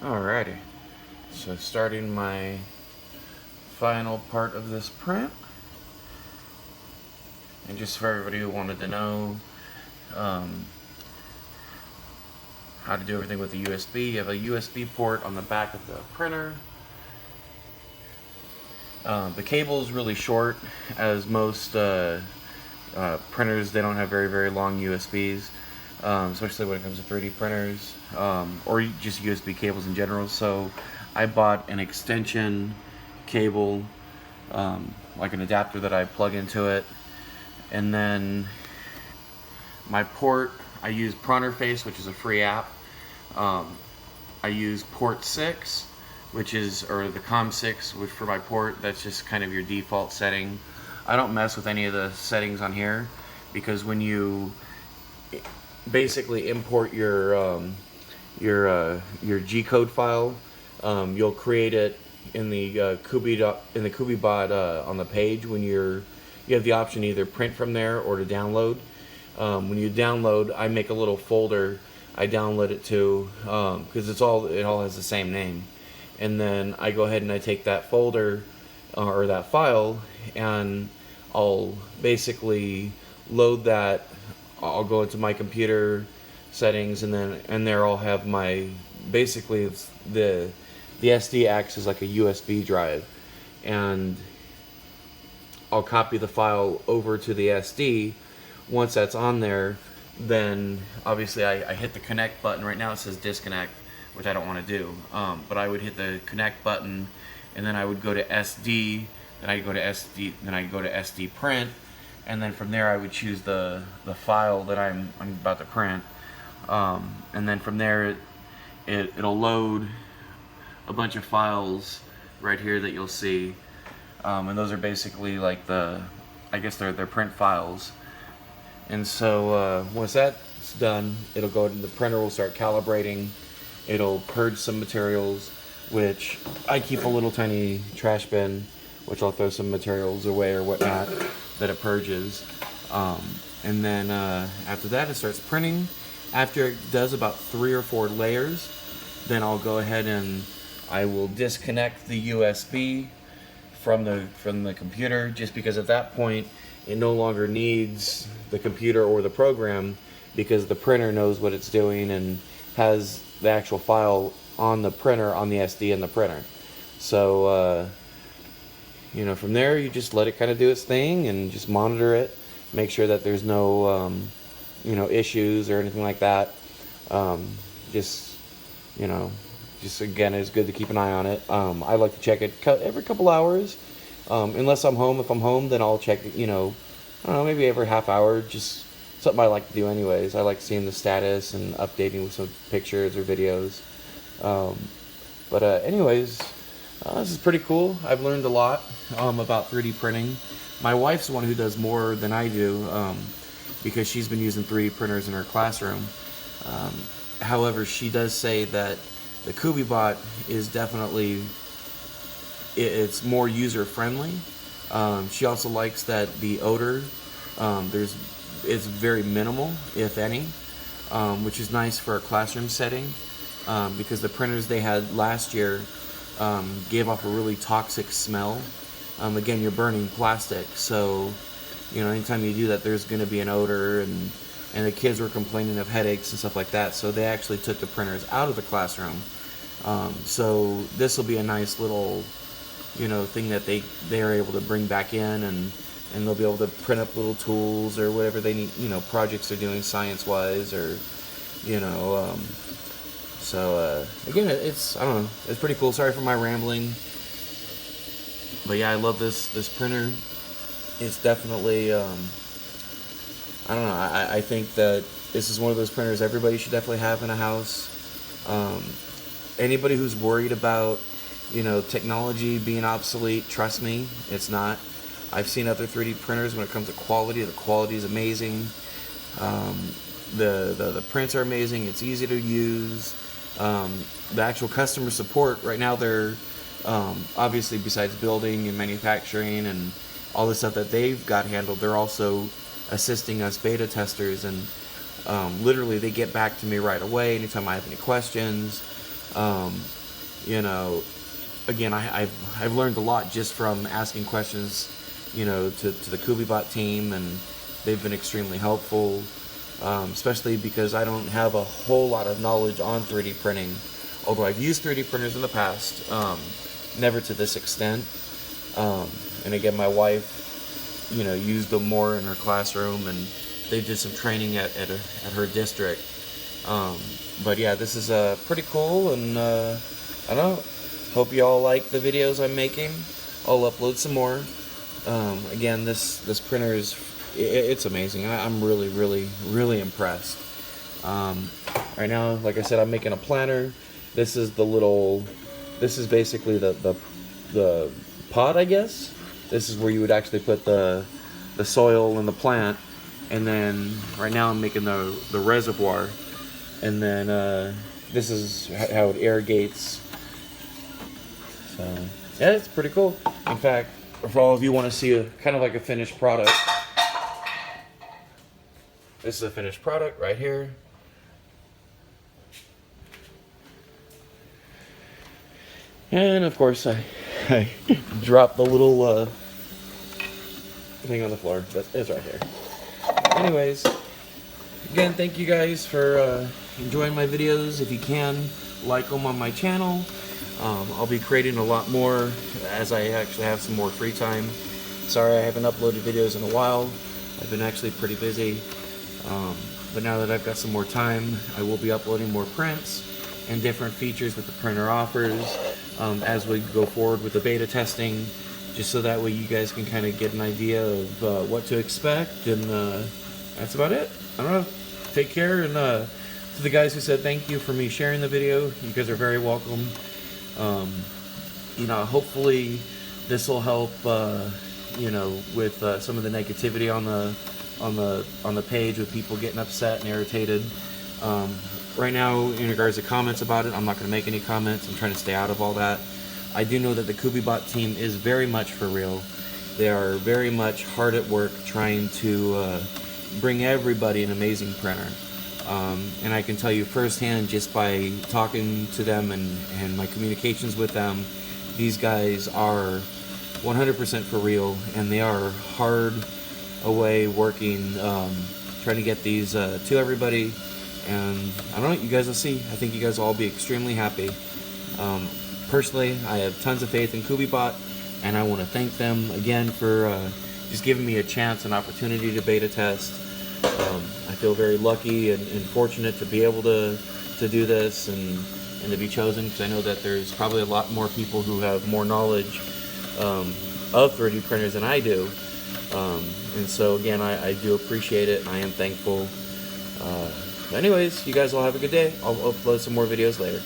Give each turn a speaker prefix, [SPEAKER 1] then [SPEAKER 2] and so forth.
[SPEAKER 1] Alrighty, so starting my final part of this print, and just for everybody who wanted to know how to do everything with the USB, you have a USB port on the back of the printer. The cable is really short, as most printers, they don't have very long USBs, especially when it comes to 3D printers, or just USB cables in general. So I bought an extension cable, like an adapter that I plug into it, and then my port, I use Printerface, which is a free app. I use port 6, which is, or the COM6, which for my port, that's just kind of your default setting. I don't mess with any of the settings on here, because when you basically import your G-code file, you'll create it in the Cubibot on the page. When you have the option to either print from there or to download. When you download, I make a little folder. I download it to, because it all has the same name, and then I go ahead and I take that folder or that file, and I'll basically load that. I'll go into my computer settings, and there I'll have my, basically it's the SD acts as like a USB drive, and I'll copy the file over to the SD. Once that's on there, then obviously I hit the connect button. Right now it says disconnect, which I don't want to do, but I would hit the connect button, and then I would go to SD, then I go to SD print, and then from there I would choose the file that I'm about to print, and then from there it'll load a bunch of files right here that you'll see, and those are basically like I guess they're print files. And so once that's done, it'll go to the printer, will start calibrating. It'll purge some materials, which I keep a little tiny trash bin, which I'll throw some materials away or whatnot that it purges. And then after that, it starts printing. After it does about 3 or 4 layers, then I'll go ahead and I will disconnect the USB from the computer, just because at that point it no longer needs the computer or the program, because the printer knows what it's doing and has the actual file on the printer, on the SD in the printer. So from there you just let it kind of do its thing and just monitor it, make sure that there's no issues or anything like that. Just again, it's good to keep an eye on it. I like to check it every couple hours, unless I'm home. If I'm home, then I'll check it, I don't know, maybe every half hour. Just something I like to do anyways. I like seeing the status and updating with some pictures or videos. Anyways, this is pretty cool. I've learned a lot about 3D printing. My wife's the one who does more than I do, because she's been using 3D printers in her classroom. However, she does say that the Cubibot is definitely, it's more user friendly. She also likes that the odor, it's very minimal, if any, which is nice for a classroom setting, because the printers they had last year gave off a really toxic smell. Again, you're burning plastic, so anytime you do that, there's going to be an odor, and the kids were complaining of headaches and stuff like that. So they actually took the printers out of the classroom. So this will be a nice little thing that they are able to bring back in, and they'll be able to print up little tools or whatever they need, projects they're doing science-wise, or so again, it's, I don't know, it's pretty cool. Sorry for my rambling, but yeah, I love this printer. It's definitely, I don't know, I think that this is one of those printers everybody should definitely have in a house. Anybody who's worried about technology being obsolete, trust me, it's not. I've seen other 3D printers. When it comes to quality, the quality is amazing. The prints are amazing. It's easy to use. The actual customer support right now, they're obviously, besides building and manufacturing and all the stuff that they've got handled, they're also assisting us beta testers, and literally they get back to me right away anytime I have any questions. You know, again, I've learned a lot just from asking questions, you know, to the Cubibot team, and they've been extremely helpful, especially because I don't have a whole lot of knowledge on 3D printing, although I've used 3D printers in the past, never to this extent. And again, my wife, you know, used them more in her classroom, and they did some training at her district. But yeah, this is pretty cool, and I don't know. Hope you all like the videos I'm making. I'll upload some more. Again, this printer is it's amazing. I'm really impressed. Right now, like I said, I'm making a planter. This is basically the pot, I guess. This is where you would actually put the soil and the plant, and then right now I'm making the reservoir, and then this is how it irrigates. So yeah, it's pretty cool. In fact, for all of you want to see a kind of like a finished product, this is a finished product right here. And of course, I dropped the little thing on the floor, but it's right here. Anyways, again, thank you guys for enjoying my videos. If you can, like them on my channel. I'll be creating a lot more as I actually have some more free time. Sorry I haven't uploaded videos in a while. I've been actually pretty busy. But now that I've got some more time, I will be uploading more prints and different features that the printer offers as we go forward with the beta testing, just so that way you guys can kind of get an idea of what to expect. And that's about it. I don't know. Take care, and to the guys who said thank you for me sharing the video, you guys are very welcome. You know, hopefully this will help, you know, with some of the negativity on the page, with people getting upset and irritated. Right now, in regards to comments about it, I'm not going to make any comments. I'm trying to stay out of all that. I do know that the Cubibot team is very much for real. They are very much hard at work trying to bring everybody an amazing printer. And I can tell you firsthand, just by talking to them and my communications with them, these guys are 100% for real, and they are hard away working, trying to get these to everybody. And I don't know, you guys will see. I think you guys will all be extremely happy. Personally, I have tons of faith in Cubibot, and I want to thank them again for just giving me a chance, an opportunity to beta test. I feel very lucky and fortunate to be able to do this and to be chosen, because I know that there's probably a lot more people who have more knowledge of 3D printers than I do. And so again, I do appreciate it, and I am thankful. Anyways, you guys all have a good day. I'll upload some more videos later.